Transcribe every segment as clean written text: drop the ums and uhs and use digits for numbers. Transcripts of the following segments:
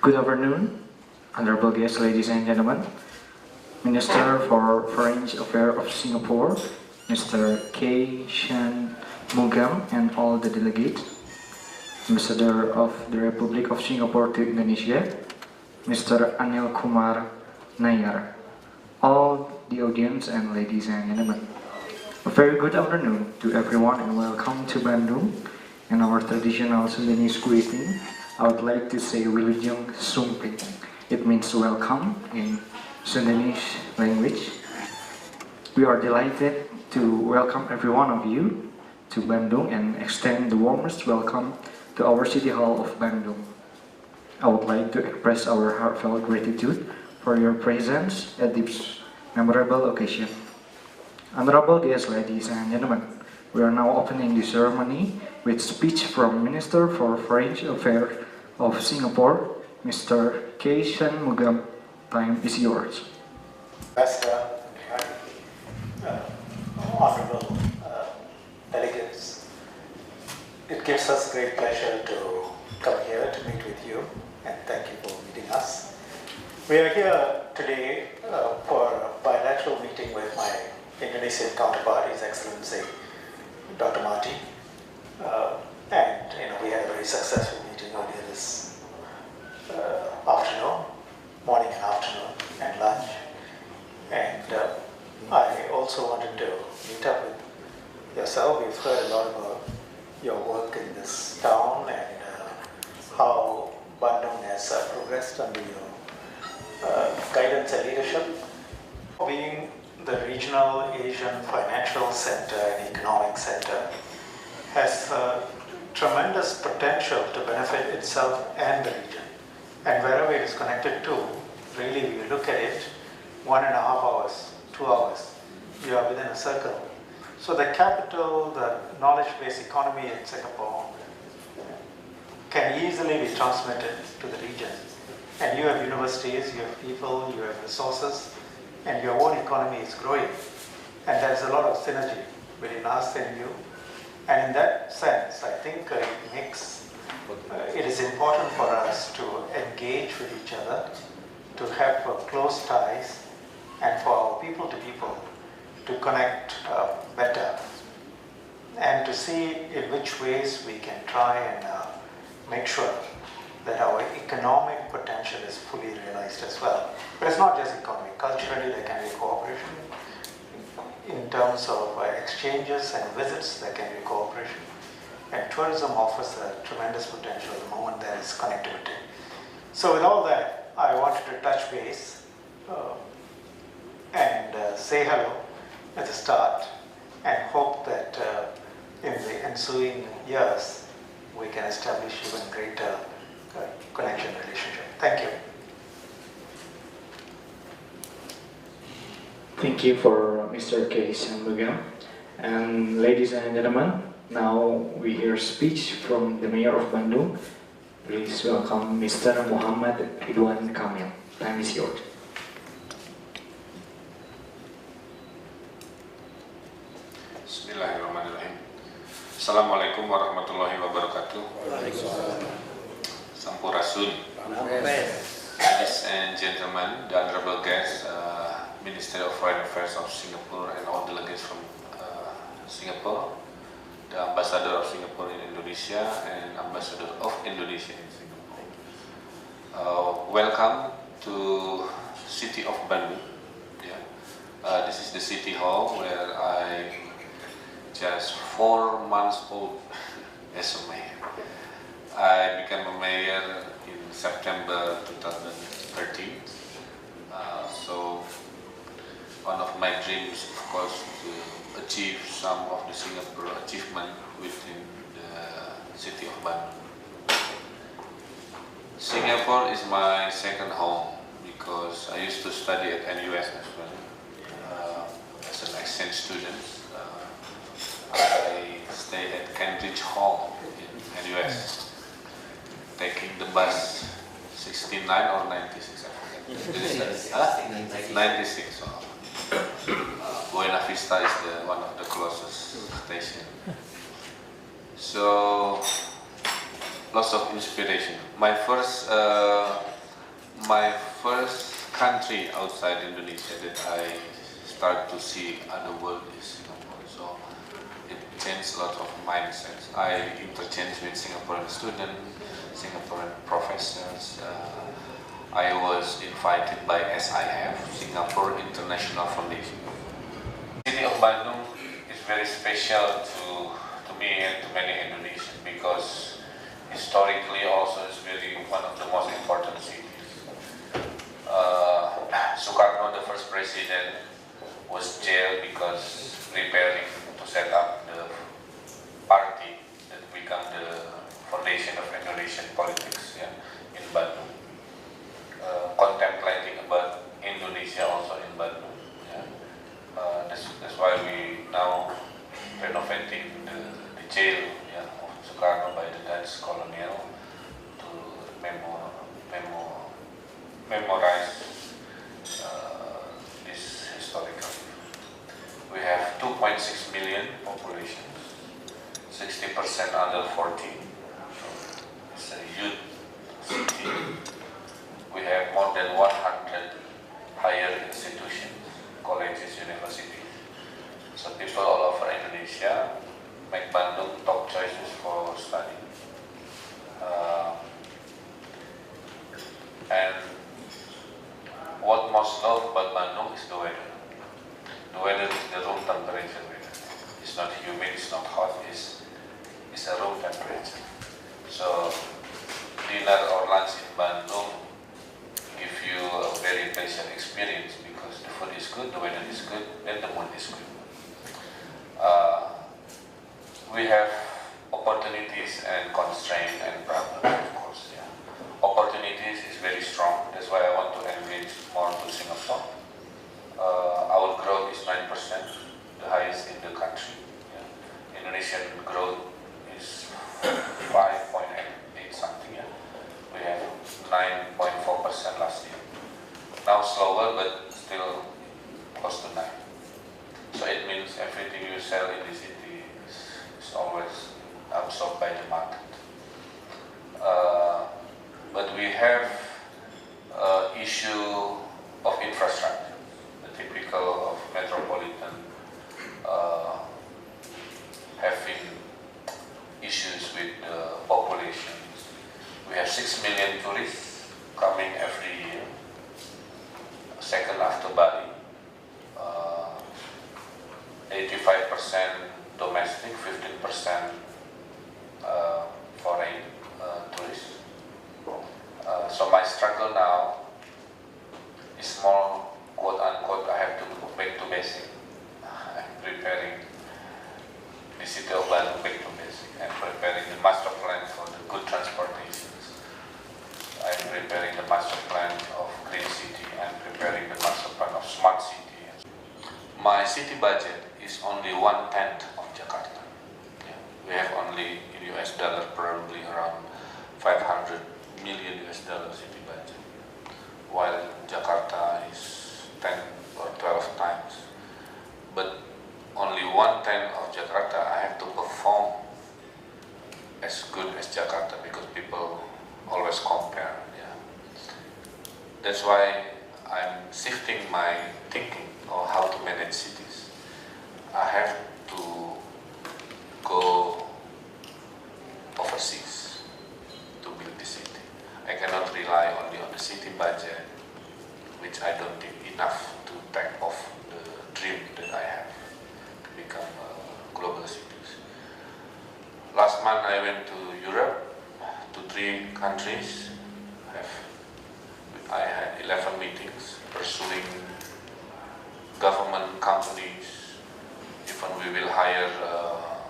Good afternoon, honorable guests, ladies and gentlemen. Minister for Foreign Affairs of Singapore, Mr. K. Shan Mugam, and all the delegates, Ambassador of the Republic of Singapore to Indonesia, Mr. Anil Kumar Nayar, all the audience and ladies and gentlemen. A very good afternoon to everyone and welcome to Bandung and our traditional Sundanese greeting. I would like to say Wilujeng Sumping. It means welcome in Sundanese language. We are delighted to welcome every one of you to Bandung and extend the warmest welcome to our City Hall of Bandung. I would like to express our heartfelt gratitude for your presence at this memorable occasion. Honorable guests, ladies and gentlemen, we are now opening the ceremony with speech from Minister for Foreign Affairs of Singapore, Mr. K. Shan Mugam. Time is yours. Honorable delegates, it gives us great pleasure to come here to meet with you and thank you for meeting us. We are here today for a bilateral meeting with my Indonesian counterpart, His Excellency Dr. Marty, and we had a very successful meeting earlier this afternoon, morning and afternoon, and lunch. And I also wanted to meet up with yourself. We've heard a lot about your work in this town and how Bandung has progressed under your guidance and leadership. Being the regional Asian financial center and economic center has tremendous potential to benefit itself and the region. And wherever it is connected to, really we look at it, 1.5 hours, 2 hours, you are within a circle. So the capital, the knowledge-based economy in Singapore can easily be transmitted to the region. And you have universities, you have people, you have resources, and your own economy is growing. And there's a lot of synergy between us and you. And in that sense, I think it is important for us to engage with each other, to have close ties, and for our people to connect better, and to see in which ways we can try and make sure that our economic potential is fully realized as well. But it's not just economic. Culturally, there can be cooperation. In terms of exchanges and visits, there can be cooperation. And tourism offers a tremendous potential the moment there is connectivity. So with all that, I wanted to touch base and say hello at the start and hope that in the ensuing years, we can establish even greater connection relationship. Thank you. Thank you for Mr. K. Shan Mugam. And ladies and gentlemen, now we hear speech from the Mayor of Bandung. Please welcome Mr. Muhammad Ridwan Kamil. Time is yours. Bismillahirrahmanirrahim. Assalamualaikum warahmatullahi wabarakatuh. Sampurasun. Ladies and gentlemen, the honorable guests, Minister of Foreign Affairs of Singapore and all delegates from Singapore, the Ambassador of Singapore in Indonesia and Ambassador of Indonesia in Singapore. Welcome to City of Bandung. Yeah. This is the City Hall where I just 4 months old as a mayor. I became a mayor in September 2013. So one of my dreams, of course, to achieve some of the Singapore achievement within the city of Bandung. Singapore is my second home because I used to study at NUS as well. As an exchange student, I stayed at Cambridge Hall in NUS, taking the bus 69 or 96, I forget. 96. Buena Vista is one of the closest station. So lots of inspiration. My first My first country outside Indonesia that I start to see other world is Singapore. So it changed a lot of mindsets. I interchanged with Singaporean students, Singaporean professors. I was invited by SIF, Singapore International Foundation. The city of Bandung is very special to me and to many Indonesians because historically also is one of the most important cities. Sukarno, the first president, was jailed because preparing to set up the party that become the foundation of Indonesian politics, yeah, in Bandung. Contemplating about Indonesia also in Bandung. Yeah. That's why we now renovating the jail, yeah, of Sukarno by the Dutch colonial to memorize this historical. We have 2.6 million population, 60% under 14. It's a youth city. We have more than 100 higher institutions, colleges, universities. So people all over Indonesia make Bandung top choices for study. And what most love about Bandung is the weather. The weather is the room temperature weather. It's not humid, it's not hot, it's a room temperature. So dinner or lunch in Bandung give you a very pleasant experience because the food is good, the weather is good, and the mood is good. We have opportunities and constraints and problems, of course. Yeah. Opportunities is very strong. That's why I want to engage more to Singapore. Our growth is 9%, the highest in the country. Yeah. Indonesian growth is 5.8 something. Yeah. We have 9.4% last year. Now slower, but still close to 9. So it means everything you sell in the city is always absorbed by the market. But we have issue of infrastructure, the typical of metropolitan having issues with the populations. We have 6 million tourists coming every year, second after Bali. 85% domestic, 15% foreign tourists. So my struggle now is more, quote unquote, I have to go back to basic. I'm preparing the city of Bandung back to basic. I'm preparing the master plan for the good transportations. I'm preparing the master plan of green city. I'm preparing the master plan of smart city. My city budget is only 1/10 of Jakarta. Yeah. We have only in US dollar probably around 500 million US dollar city budget, while Jakarta is 10 or 12 times. But only 1/10 of Jakarta, I have to perform as good as Jakarta because people always compare. Yeah. That's why I'm shifting my thinking on how to manage cities. I have to go overseas to build the city. I cannot rely only on the city budget, which I don't think enough to take off the dream that I have to become global cities. Last month I went to Europe, to 3 countries. I had 11 meetings pursuing government companies. Even we will hire a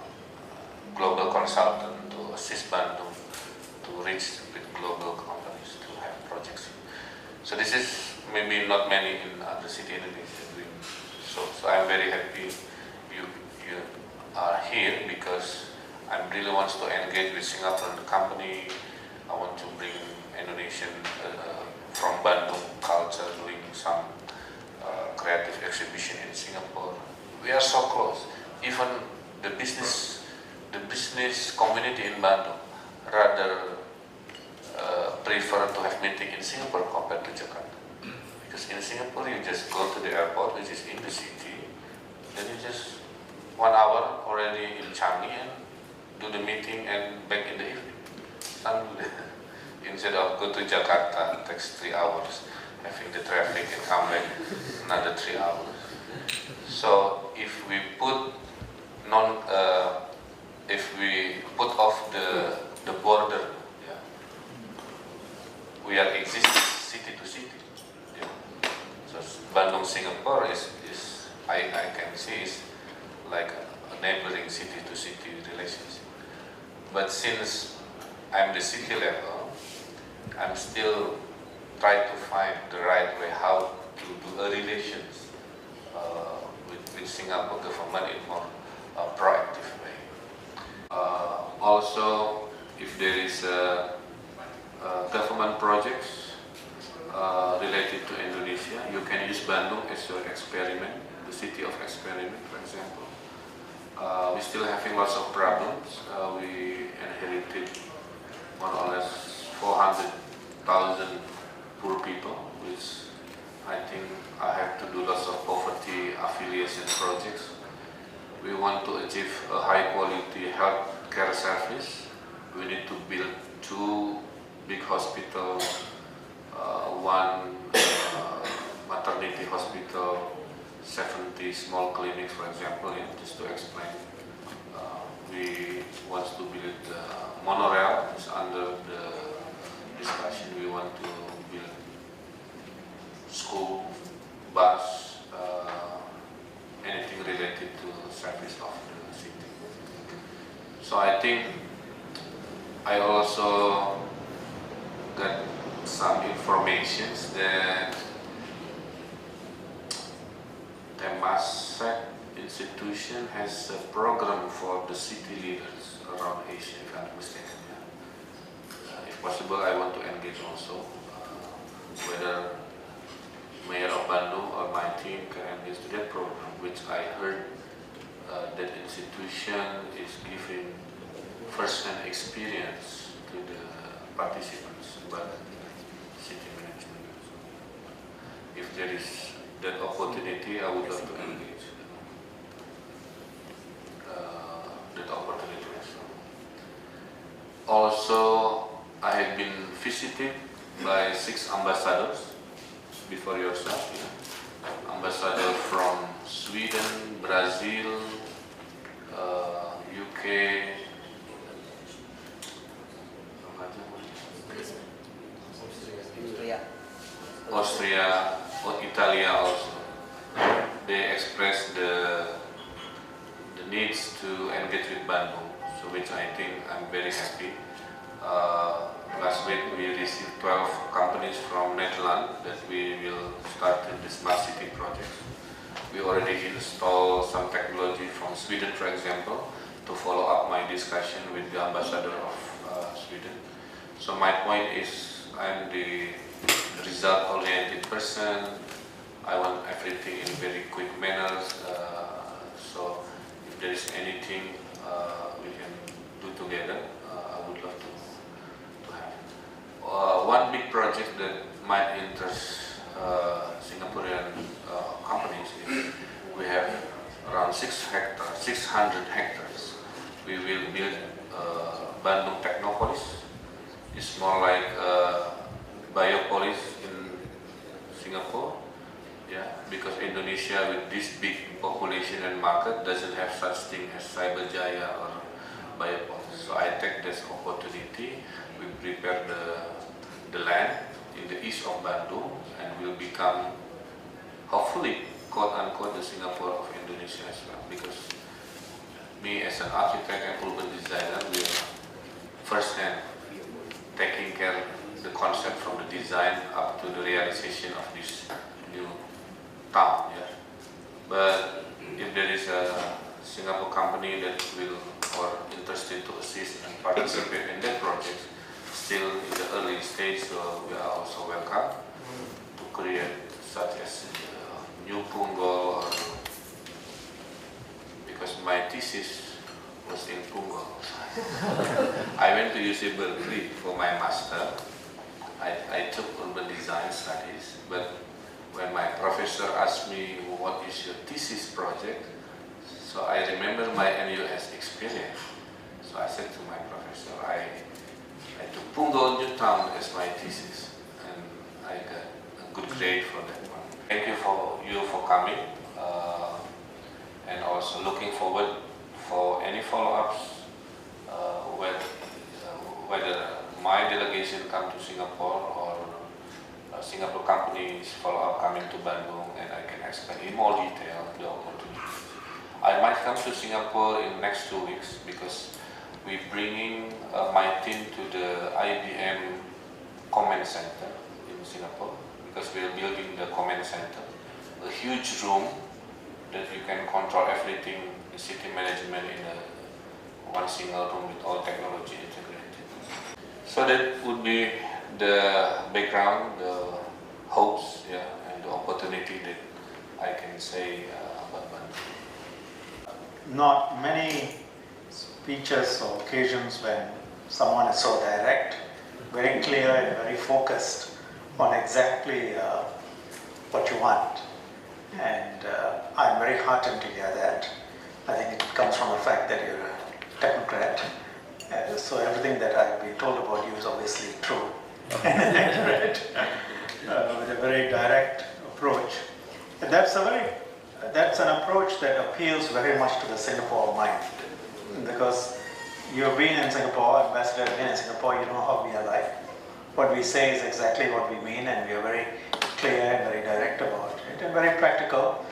global consultant to assist Bandung to reach with global companies to have projects. So this is maybe not many in other city in Indonesia doing. So I'm very happy you are here because I really want to engage with Singaporean company. I want to bring Indonesian from Bandung culture, doing some creative exhibition in Singapore. We are so close. Even the business community in Bandung rather prefer to have meeting in Singapore compared to Jakarta. Because in Singapore you just go to the airport, which is in the city, then you just 1 hour already in Changi and do the meeting and back in the evening. Instead of go to Jakarta, it takes 3 hours, having the traffic and come back another 3 hours. So if we put off the border, yeah, we are existing city to city. Yeah. So Bandung, Singapore is I can see is like a neighboring city to city relationship. But since I'm the city level, I'm still trying to find the right way how to do a relations with Singapore government in more proactive way. Also, if there is government projects related to Indonesia, you can use Bandung as your experiment, the city of experiment, for example. We're still having lots of problems. We inherited more or less 400,000 poor people, which I think I have to do lots of poverty affiliation projects. We want to achieve a high quality health care service. We need to build 2 big hospitals, 1 maternity hospital, 70 small clinics, for example, yeah, just to explain. We want to build monorail, is under the discussion. We want to build school, bus, anything related to service of the city. So I think I also got some information that Temasek institution has a program for the city leaders around Asia, if I'm not mistaken. If possible, I want to engage also, whether Mayor of Bandung or my team can engage to that program, which I heard that institution is giving first-hand experience to the participants, but city management. If there is that opportunity, I would love to engage that opportunity as well. Also, I have been visited by 6 ambassadors before yourself. Yeah. Ambassador from Sweden, Brazil, UK, Austria, or Italia also. They expressed the needs to engage with Bandung, so which I think I'm very happy. Last week we received 12 companies from Netherlands that we will start in the smart city project. We already installed some technology from Sweden, for example, to follow up my discussion with the ambassador of Sweden. So my point is, I'm the result-oriented person. I want everything in very quick manners. So if there is anything we can do together, I would love to have. One big project that might interest Singaporean companies is we have around 600 hectares. We will build Bandung Technopolis. It's more like Biopolis in Singapore, yeah, because Indonesia with this big population and market doesn't have such thing as Cyberjaya or Biopolis. So I take this opportunity. We prepare the land in the east of Bandung and will become, hopefully, quote unquote, the Singapore of Indonesia as well. Because me as an architect and urban designer, we are first-hand taking care of the concept from the design up to the realization of this new town. Yeah. But if there is a Singapore company that will or interested to assist and participate in that project, still in the early stage, so we are also welcome to create such as new Punggol, or because my thesis was in Punggol. I went to UC Berkeley for my master, I took urban design studies, but when my professor asked me what is your thesis project, so I remember my NUS experience. So I said to my professor, I took Punggol New Town as my thesis, and I got a good grade for that one. Thank you for coming, and also looking forward for any follow-ups, whether my delegation come to Singapore or Singapore companies follow up coming to Bandung, and I can explain in more detail the opportunities. I might come to Singapore in next 2 weeks because we're bringing my team to the IBM Command Center in Singapore, because we're building the Command Center, a huge room that you can control everything, the city management in one single room with all technology integrated. So that would be the background, the hopes, yeah, and the opportunity that I can say about Bandung. Not many speeches or occasions when someone is so direct, very clear and very focused on exactly what you want. And I'm very heartened to hear that. I think it comes from the fact that you're a technocrat. So everything that I've been told about you is obviously true. With a very direct approach. And that's an approach that appeals very much to the Singapore mind. Because you've been in Singapore, Ambassador has been in Singapore, you know how we are like. What we say is exactly what we mean, and we are very clear and very direct about it, and very practical.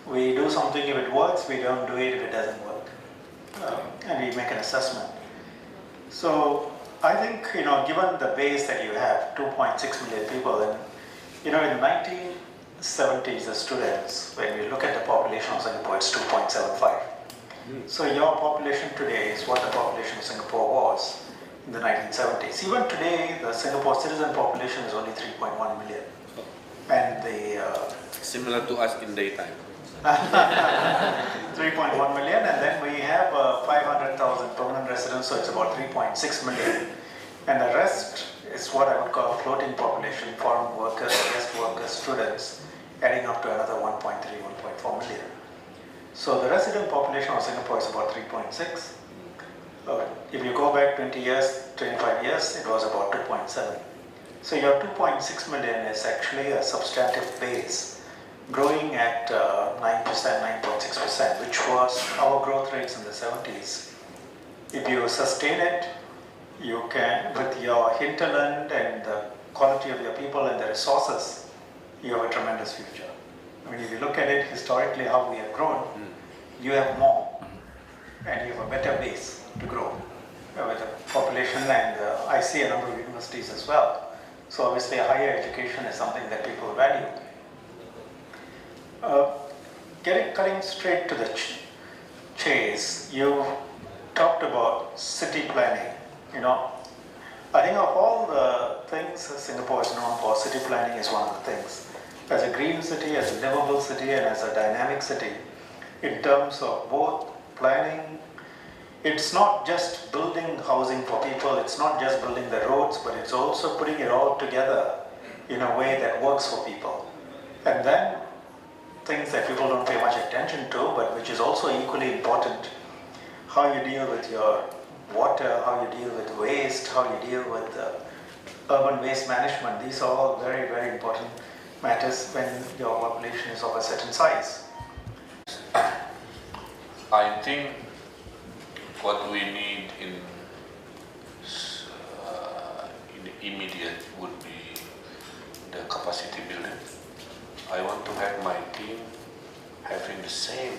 We do something if it works, we don't do it if it doesn't work. And we make an assessment. So I think, given the base that you have, 2.6 million people, and in the 1970s, the students, when we look at the population of Singapore, it's 2.75. So your population today is what the population of Singapore was in the 1970s. Even today, the Singapore citizen population is only 3.1 million. And the Similar to us in daytime. 3.1 million, and then we have 500,000 permanent residents, so it's about 3.6 million. And the rest is what I would call floating population, foreign workers, guest workers, students, adding up to another 1.3, 1.4 million. So the resident population of Singapore is about 3.6. If you go back 20 years, 25 years, it was about 2.7. So your 2.6 million is actually a substantive base, growing at 9%, 9.6%, which was our growth rates in the 70s. If you sustain it, you can, with your hinterland and the quality of your people and the resources, you have a tremendous future. I mean, if you look at it historically, how we have grown, you have more, and you have a better base to grow with the population, and I see a number of universities as well. So obviously higher education is something that people value. Cutting straight to the chase, you talked about city planning. I think of all the things Singapore is known for, city planning is one of the things. As a green city, as a livable city, and as a dynamic city, in terms of both planning, it's not just building housing for people, it's not just building the roads, but it's also putting it all together in a way that works for people. And then things that people don't pay much attention to, but which is also equally important, how you deal with your water, how you deal with waste, how you deal with urban waste management. These are all very, very important matters when your population is of a certain size. I think what we need in the immediate would be the capacity building. I want to have my team having the same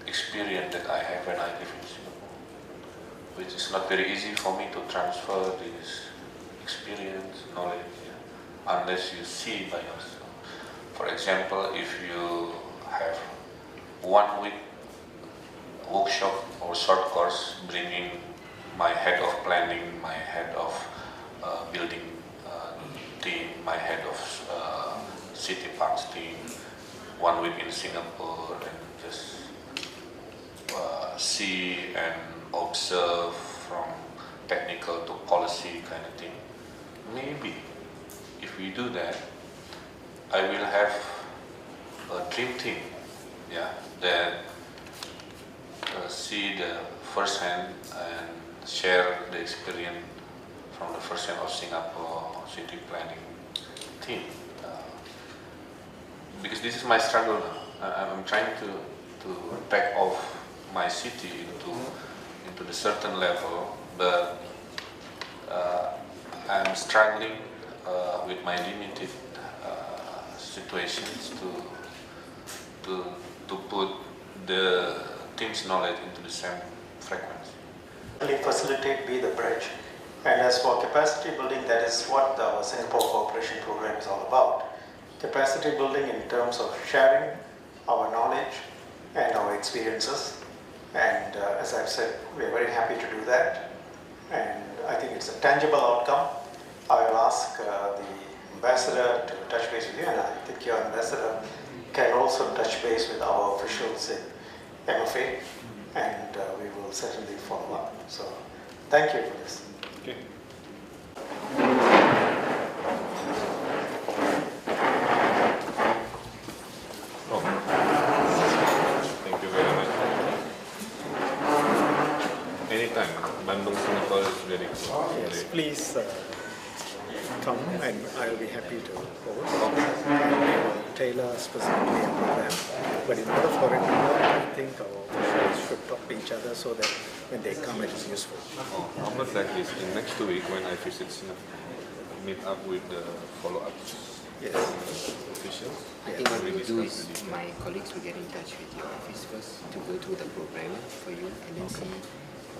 experience that I have when I live in Singapore, which is not very easy for me to transfer this experience, knowledge, unless you see by yourself. For example, if you have 1 week workshop or short course bringing my head of planning, my head of building team, my head of city parks team, 1 week in Singapore, and just see and observe from technical to policy kind of thing. Maybe if we do that, I will have a dream team, yeah, that see the first hand and share the experience from the first hand of Singapore city planning team. Because this is my struggle now. I'm trying to back off my city into the certain level, but I'm struggling with my limited situations to put the team's knowledge into the same frequency. Facilitate, be the bridge. And as for capacity building, that is what our Singapore Cooperation Program is all about. Capacity building in terms of sharing our knowledge and our experiences. And as I've said, we are very happy to do that. And I think it's a tangible outcome. I will ask the ambassador to touch base with you, and I think your ambassador can also touch base with our officials in MFA, and we will certainly follow up. So thank you for this. Okay. Oh. Thank you very much. Anytime. Bandung, Singapore is very cool. Yes, please come, and I will be happy to host. And we will tailor specifically a program. But in order for it to work, I think our officials should talk to each other so that when they come, it is useful. How about like this? In next 2 weeks, when I visit Singapore, meet up with the follow-up Yes. officials. I think what we will do is my colleagues will get in touch with your office first to go through the program for you and then see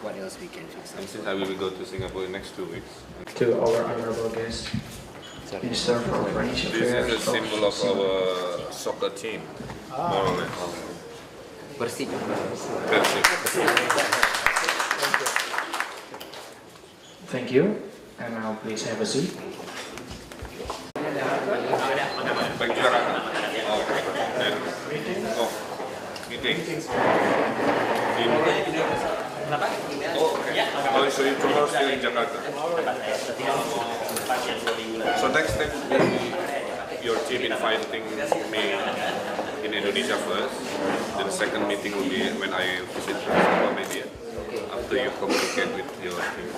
what else we can fix And up. since I will go to Singapore in next 2 weeks. To our honorable guest, Minister for Foreign This Affairs is a symbol of our soccer team, more or less. Bersih. That's it. Thank you, and now please have a seat. Baik Jakarta. Oh, then oh, meeting. Oh, okay. Oh, so you tomorrow still in Jakarta. So next step will be your team inviting me in Indonesia first. Then the second meeting will be when I visit Singapore media. After you communicate with your team.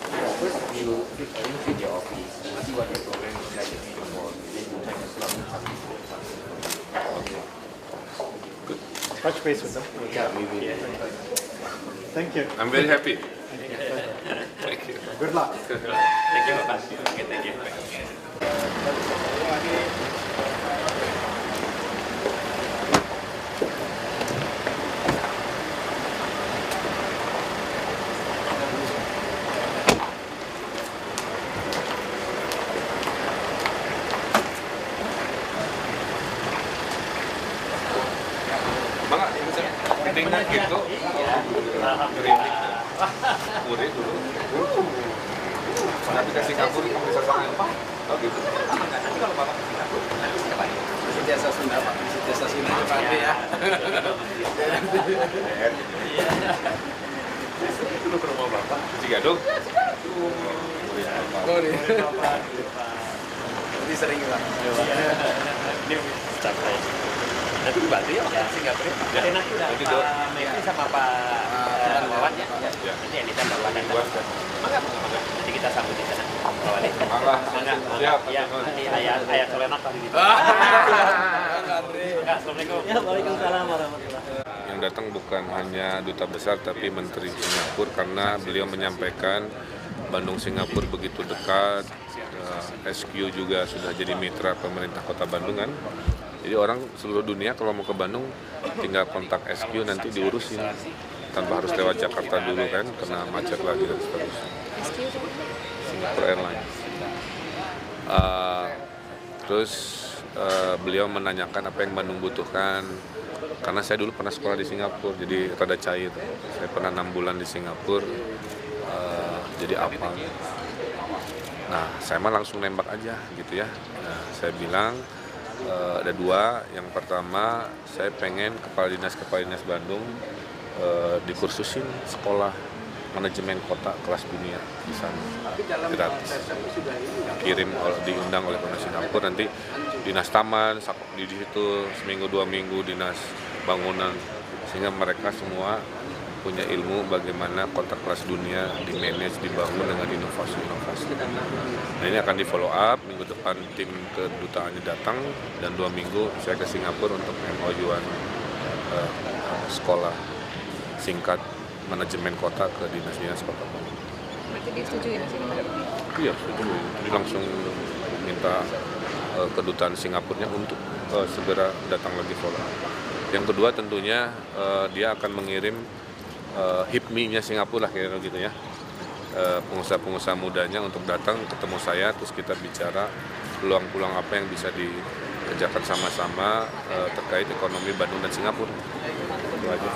First, we will arrange with your office, see what the program is like in Singapore, then we'll try to slot in something. Okay. Good. Touch base with them. Yeah, we will. Thank you. I'm very happy. Thank you. Good luck. Thank you, Pak. Okay, thank you. Bang, meetingnya gitu. Ngeritik. Murid dulu. Tapi ke Singapura bisa sama apa? Oh gitu. Nanti kalau Bapak ke Singapura, nanti siapa ya? Setiasa Sunda, Pak. Setiasa Sunda Pak ya. Dulu ke rumah Bapak. Cigadung. Murid Bapak. Ini sering Pak. Ini capek. Nanti dibantu ya Pak Singapura. Enak juga Pak Mekri sama Pak Wawan ya. Nanti Anita Bapak dan Mangga. Nanti kita sambut di sana. Pak Wali. Mangga. Siap. Ya, nanti ayah solenak Pak di situ. Assalamualaikum. Ya, waalaikumsalam warahmatullahi. Yang datang bukan hanya duta besar tapi Menteri Singapura karena beliau menyampaikan Bandung Singapura begitu dekat. SQ juga sudah jadi mitra pemerintah Kota Bandung kan. Jadi orang seluruh dunia kalau mau ke Bandung tinggal kontak SQ nanti diurusin tanpa harus lewat Jakarta dulu kan karena macet lagi dan seterusnya. Singapore Airlines. Terus beliau menanyakan apa yang Bandung butuhkan karena saya dulu pernah sekolah di Singapura jadi rada cair. Saya pernah 6 bulan di Singapura jadi apa? Nah saya mah langsung nembak aja gitu ya. Nah, saya bilang ada 2, yang pertama saya pengen kepala dinas Bandung dikursusin sekolah manajemen kota kelas dunia di sana. Tapi dalam Gratis. sudah ini Kirim diundang oleh pemerintah Singapura, nanti dinas taman di situ seminggu 2 minggu, dinas bangunan, sehingga mereka semua punya ilmu bagaimana kota kelas dunia di-manage, dibangun dengan inovasi-inovasi. Nah, ini akan di follow up, minggu depan tim kedutaannya datang, dan 2 minggu saya ke Singapura untuk MOU-an sekolah singkat manajemen kota ke dinas-dinas kota. Berarti disetujui Mas ini? Iya, setuju. Jadi langsung minta kedutaan Singapurnya untuk segera datang lagi follow up. Yang kedua tentunya dia akan mengirim HIPMI-nya Singapura lah kira-kira gitu ya, pengusaha-pengusaha mudanya untuk datang ketemu saya, terus kita bicara peluang-peluang apa yang bisa dikerjakan sama-sama terkait ekonomi Bandung dan Singapura. Itu aja.